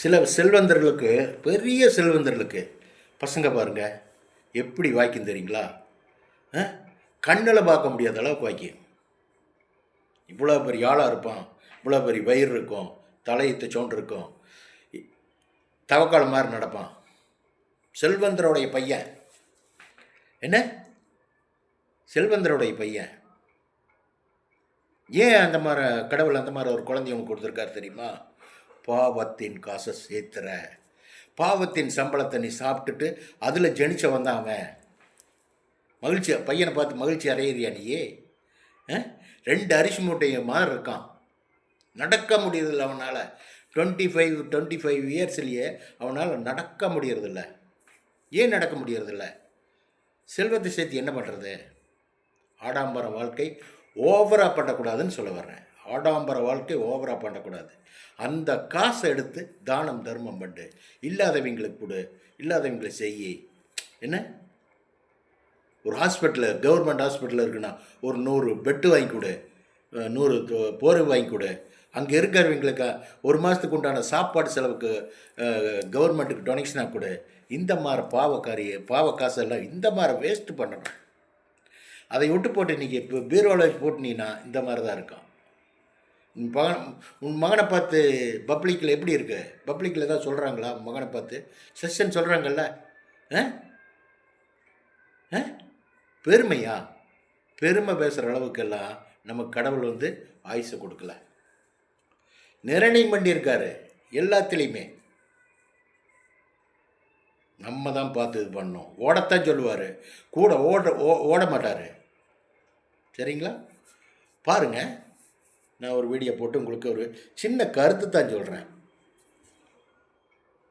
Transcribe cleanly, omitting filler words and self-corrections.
சில செல்வந்தர்களுக்கு, பெரிய செல்வந்தர்களுக்கு பசங்க பாருங்க எப்படி வாய்க்கும் தெரியுங்களா? அ கண்ணில் பார்க்க முடியாத அளவுக்கு வாய்க்கும். இவ்வளோ பெரிய ஆளாக இருப்பான், இவ்வளோ பெரிய வயிறு இருக்கும், தலையத்து சவுண்டு இருக்கும், தவக்கால மாதிரி நடப்பான். செல்வந்தருடைய பையன். என்ன? செல்வந்தருடைய பையன். ஏன் அந்த மாதிரி கடவுள் அந்த மாதிரி ஒரு குழந்தைய அவனுக்கு கொடுத்துருக்காரு தெரியுமா? பாவத்தின் காசை சேர்த்துற, பாவத்தின் சம்பளத்தை நீ சாப்பிட்டுட்டு அதில் ஜெனிச்ச வந்தான் அவன். மகிழ்ச்சி பையனை பார்த்து மகிழ்ச்சி அடையிறியா நீயே? 2 அரிசி மூட்டைய மாதிரி இருக்கான், நடக்க முடியறதில்ல அவனால். 25 இயர்ஸ்லேயே அவனால் நடக்க முடியறதில்ல. ஏன் நடக்க முடியறதில்ல? செல்வத்தை சேர்த்து என்ன பண்ணுறது? ஆடம்பர வாழ்க்கை ஓவராக பண்ணக்கூடாதுன்னு சொல்ல வர்றேன். ஆடம்பர வாழ்க்கை ஓவராக பண்ணக்கூடாது. அந்த காசை எடுத்து தானம் தர்மம் பண்ணு, இல்லாதவங்களுக்கு கொடு, இல்லாதவங்களை செய்யி. என்ன? ஒரு ஹாஸ்பிட்டலில், கவர்மெண்ட் ஹாஸ்பிட்டலில் இருக்குன்னா ஒரு 100 பெட்டு வாங்கி கொடு, 100 போர்வை வாங்கி கொடு. அங்கே இருக்கிறவங்களுக்கு ஒரு மாதத்துக்கு உண்டான சாப்பாடு செலவுக்கு கவர்மெண்ட்டுக்கு டொனேஷனாக கொடு. இந்த மாதிரி பாவ காசெல்லாம் இந்த மாதிரி வேஸ்ட்டு பண்ணணும். அதை விட்டு போட்டு இன்றைக்கி இப்போ பீரோவில் போட்டுனீங்கன்னா இந்த மாதிரி தான் இருக்கும். உன் மகனை பார்த்து பப்ளிக்கில் எப்படி இருக்கு? பப்ளிக்கில் ஏதாவது சொல்கிறாங்களா மகனை பார்த்து? செஷன் சொல்கிறாங்கல்ல. பெருமையா? பெருமை பேசுகிற அளவுக்கெல்லாம் நமக்கு கடவுள் ஆயுசை கொடுக்கல. நிர்ணயம் பண்ணியிருக்காரு எல்லாத்துலேயுமே. நம்ம தான் பார்த்து இது பண்ணோம். ஓடத்தான் சொல்லுவார், கூட ஓட மாட்டார். சரிங்களா? பாருங்கள், நான் ஒரு வீடியோ போட்டு உங்களுக்கு ஒரு சின்ன கருத்து தான் சொல்கிறேன்.